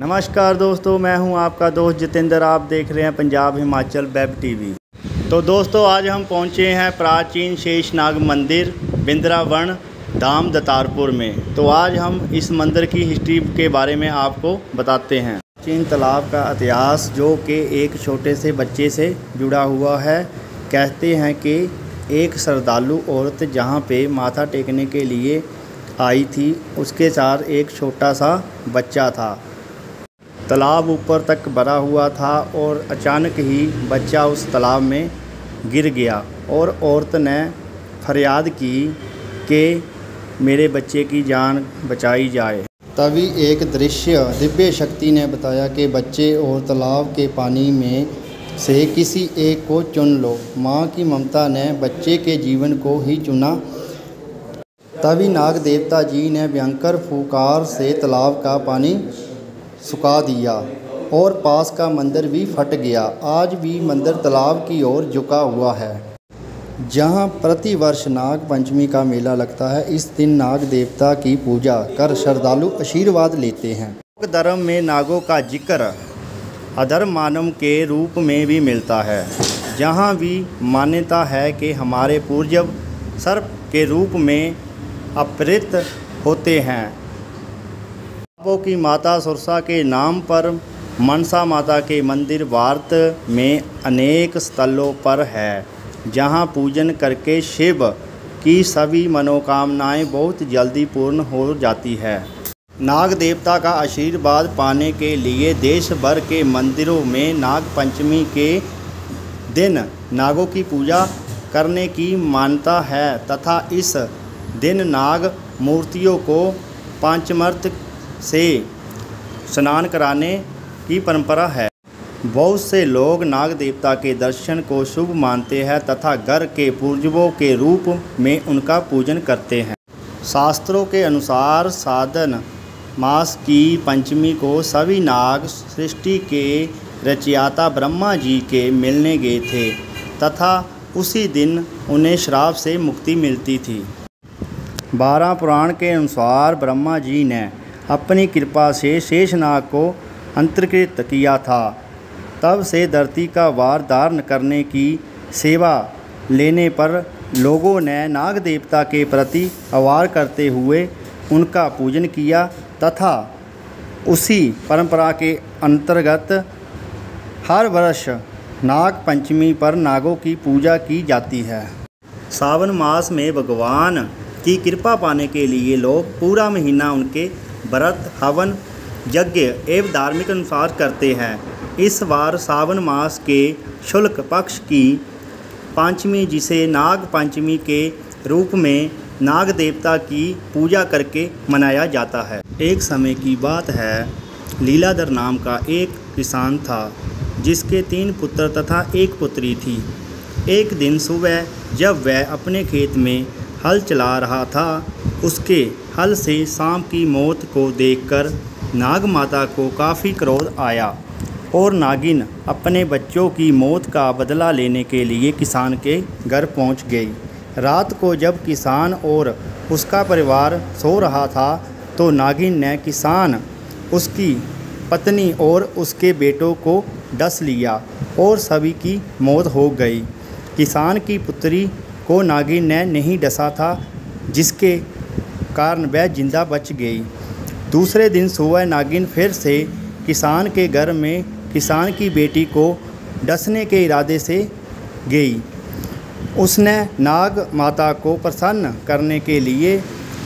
नमस्कार दोस्तों, मैं हूं आपका दोस्त जितेंद्र। आप देख रहे हैं पंजाब हिमाचल वेब टीवी। तो दोस्तों, आज हम पहुंचे हैं प्राचीन शेषनाग मंदिर बिंद्रावन धाम दतारपुर में। तो आज हम इस मंदिर की हिस्ट्री के बारे में आपको बताते हैं। प्राचीन तालाब का इतिहास जो कि एक छोटे से बच्चे से जुड़ा हुआ है। कहते हैं कि एक श्रद्धालु औरत जहां पे माथा टेकने के लिए आई थी, उसके साथ एक छोटा सा बच्चा था। तालाब ऊपर तक भरा हुआ था और अचानक ही बच्चा उस तालाब में गिर गया और औरत ने फरियाद की कि मेरे बच्चे की जान बचाई जाए। तभी एक दृश्य दिव्य शक्ति ने बताया कि बच्चे और तालाब के पानी में से किसी एक को चुन लो। माँ की ममता ने बच्चे के जीवन को ही चुना। तभी नाग देवता जी ने भयंकर फुकार से तालाब का पानी सुखा दिया और पास का मंदिर भी फट गया। आज भी मंदिर तालाब की ओर झुका हुआ है, जहां प्रतिवर्ष नाग पंचमी का मेला लगता है। इस दिन नाग देवता की पूजा कर श्रद्धालु आशीर्वाद लेते हैं। धर्म में नागों का जिक्र अधर्म मानव के रूप में भी मिलता है, जहां भी मान्यता है कि हमारे पूर्वज सर्प के रूप में अवतरित होते हैं। पापों की माता सुरसा के नाम पर मनसा माता के मंदिर भारत में अनेक स्थलों पर है, जहां पूजन करके शिव की सभी मनोकामनाएं बहुत जल्दी पूर्ण हो जाती है। नाग देवता का आशीर्वाद पाने के लिए देश भर के मंदिरों में नाग पंचमी के दिन नागों की पूजा करने की मान्यता है तथा इस दिन नाग मूर्तियों को पंचामृत से स्नान कराने की परंपरा है। बहुत से लोग नाग देवता के दर्शन को शुभ मानते हैं तथा घर के पूर्वजों के रूप में उनका पूजन करते हैं। शास्त्रों के अनुसार साधन मास की पंचमी को सभी नाग सृष्टि के रचयिता ब्रह्मा जी के मिलने गए थे तथा उसी दिन उन्हें श्राप से मुक्ति मिलती थी। 12 पुराण के अनुसार ब्रह्मा जी ने अपनी कृपा से शेषनाग को अंतर्कृत किया था। तब से धरती का भार धारण करने की सेवा लेने पर लोगों ने नाग देवता के प्रति आभार करते हुए उनका पूजन किया तथा उसी परंपरा के अंतर्गत हर वर्ष नाग पंचमी पर नागों की पूजा की जाती है। सावन मास में भगवान की कृपा पाने के लिए लोग पूरा महीना उनके व्रत हवन यज्ञ एवं धार्मिक अनुसार करते हैं। इस बार सावन मास के शुक्ल पक्ष की पंचमी, जिसे नाग पंचमी के रूप में नाग देवता की पूजा करके मनाया जाता है। एक समय की बात है, लीलाधर नाम का एक किसान था जिसके 3 पुत्र तथा 1 पुत्री थी। एक दिन सुबह जब वह अपने खेत में हल चला रहा था, उसके हल से सांप की मौत को देखकर नाग माता को काफ़ी क्रोध आया और नागिन अपने बच्चों की मौत का बदला लेने के लिए किसान के घर पहुंच गई। रात को जब किसान और उसका परिवार सो रहा था तो नागिन ने किसान, उसकी पत्नी और उसके बेटों को डस लिया और सभी की मौत हो गई। किसान की पुत्री को नागिन ने नहीं डसा था, जिसके कारण वह जिंदा बच गई। दूसरे दिन सुबह नागिन फिर से किसान के घर में किसान की बेटी को डसने के इरादे से गई। उसने नाग माता को प्रसन्न करने के लिए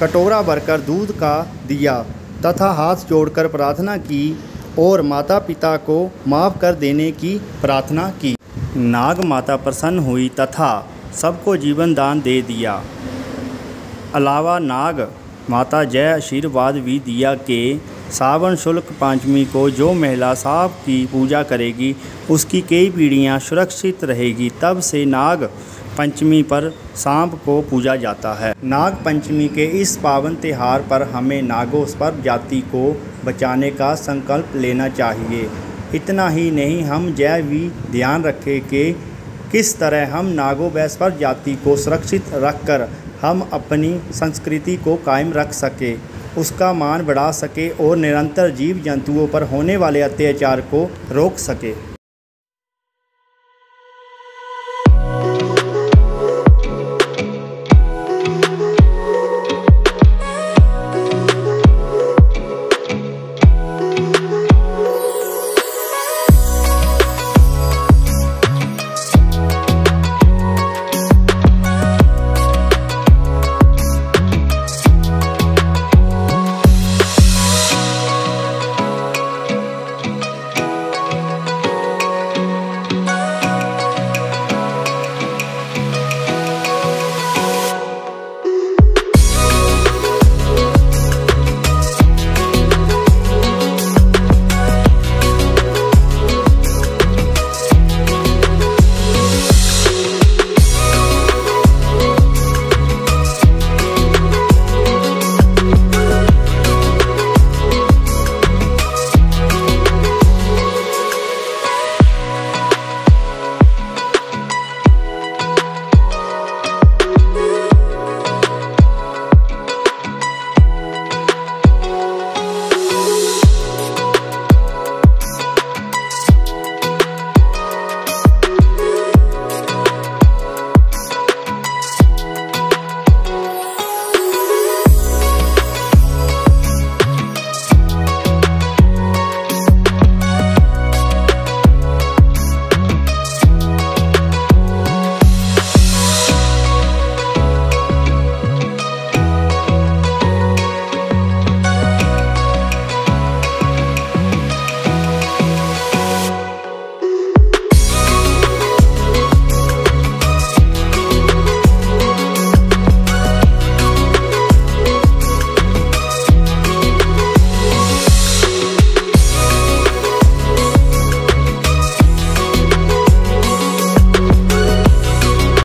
कटोरा भरकर दूध का दिया तथा हाथ जोड़कर प्रार्थना की और माता पिता को माफ़ कर देने की प्रार्थना की। नाग माता प्रसन्न हुई तथा सबको जीवन दान दे दिया। अलावा नाग माता जय आशीर्वाद भी दिया कि सावन शुक्ल पंचमी को जो महिला सांप की पूजा करेगी उसकी कई पीढ़ियां सुरक्षित रहेगी। तब से नाग पंचमी पर सांप को पूजा जाता है। नाग पंचमी के इस पावन त्यौहार पर हमें नागों सर्प जाति को बचाने का संकल्प लेना चाहिए। इतना ही नहीं, हम यह भी ध्यान रखें कि किस तरह हम नागों व सर्प जाति को सुरक्षित रखकर हम अपनी संस्कृति को कायम रख सकें। उसका मान बढ़ा सके और निरंतर जीव जंतुओं पर होने वाले अत्याचार को रोक सके।